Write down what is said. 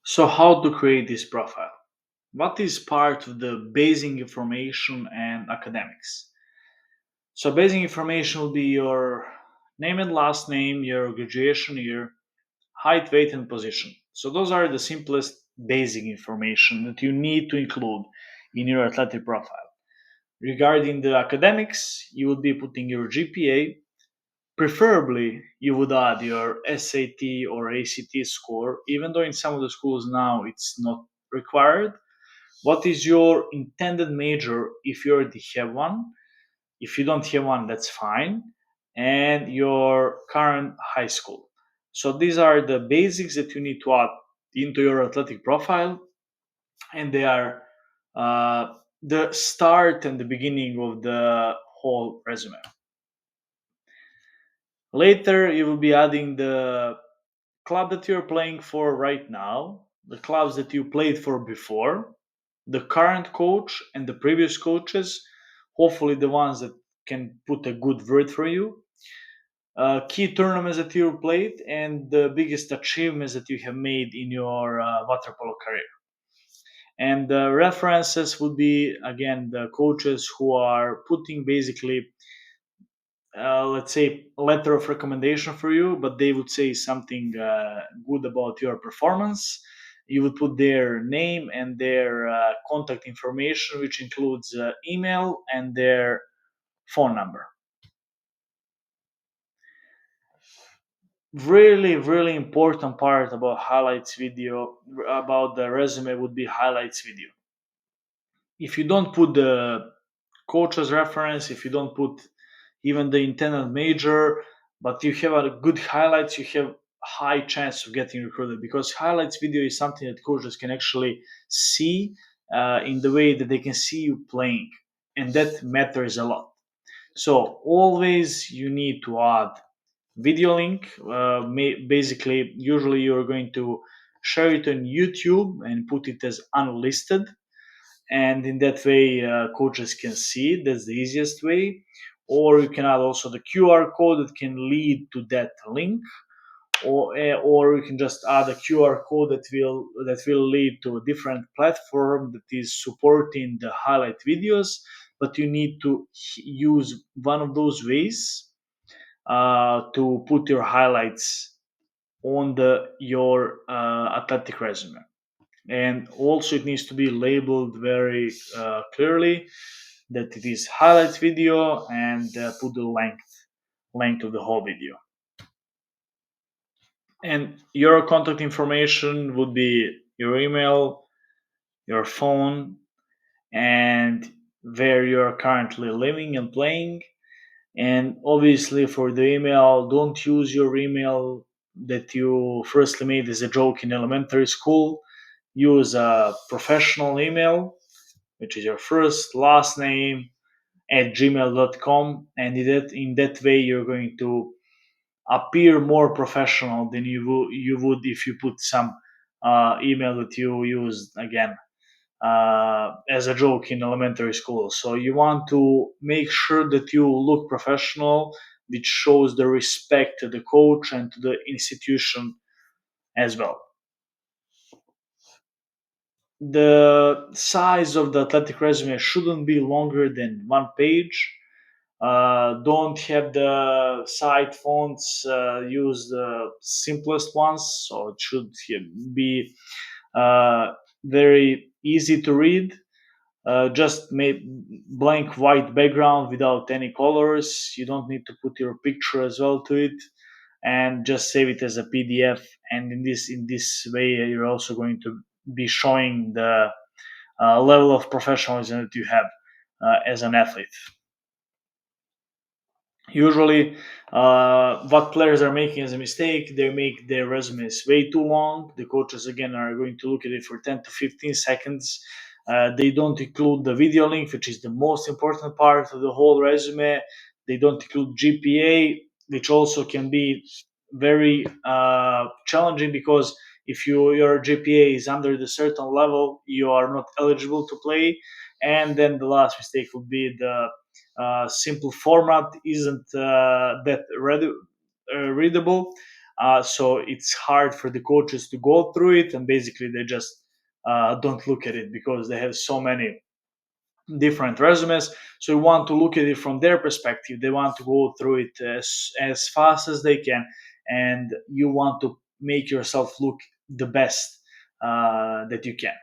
So, how to create this profile? What is part of the basic information and academics? So, basic information will be your name and last name, your graduation year, height, weight, and position. So, those are the simplest basic information that you need to include in your athletic profile. Regarding the academics, you would be putting your GPA. Preferably, you would add your SAT or ACT score, even though in some of the schools now it's not required. What is your intended major if you already have one? If you don't have one, that's fine. And your current high school. So these are the basics that you need to add into your athletic profile, and they are the start and the beginning of the whole resume. Later, you will be adding the club that you're playing for right now, the clubs that you played for before, the current coach and the previous coaches, hopefully the ones that can put a good word for you, key tournaments that you played, and the biggest achievements that you have made in your water polo career. And the references would be again the coaches who are putting basically let's say a letter of recommendation for you, but they would say something good about your performance. You would put their name and their contact information, which includes email and their phone number. Really, really important part about highlights video, about the resume, would be highlights video. If you don't put the coach's reference, if you don't put even the intended major, but you have a good highlights, you have high chance of getting recruited, because highlights video is something that coaches can actually see in the way that they can see you playing, and that matters a lot. So always you need to add video link. Basically, usually you're going to share it on YouTube and put it as unlisted, and in that way coaches can see it. That's the easiest way. Or you can add also the QR code that can lead to that link, or you can just add a QR code that will lead to a different platform that is supporting the highlight videos. But you need to use one of those ways to put your highlights on the your athletic resume. And also it needs to be labeled very clearly that it is highlights video, and put the length of the whole video. And your contact information would be your email, your phone, and where you're currently living and playing. And obviously, for the email, don't use your email that you firstly made as a joke in elementary school. Use a professional email, which is your first last name at gmail.com. And in that way, you're going to appear more professional than you would if you put some email that you used again as a joke in elementary school. So you want to make sure that you look professional, which shows the respect to the coach and to the institution as well. The size of the athletic resume shouldn't be longer than one page. Don't have the side fonts, use the simplest ones, so it should be very easy to read. Just make blank white background without any colors. You don't need to put your picture as well to it, and just save it as a PDF. And in this way, you're also going to be showing the level of professionalism that you have as an athlete. Usually, what players are making as a mistake, they make their resumes way too long. The coaches again are going to look at it for 10 to 15 seconds. They don't include the video link, which is the most important part of the whole resume. They don't include GPA, which also can be very challenging, because if your GPA is under the certain level, you are not eligible to play. And then the last mistake would be the simple format isn't that readable. So it's hard for the coaches to go through it, and basically they just don't look at it because they have so many different resumes. So you want to look at it from their perspective. They want to go through it as fast as they can, and you want to make yourself look the best that you can.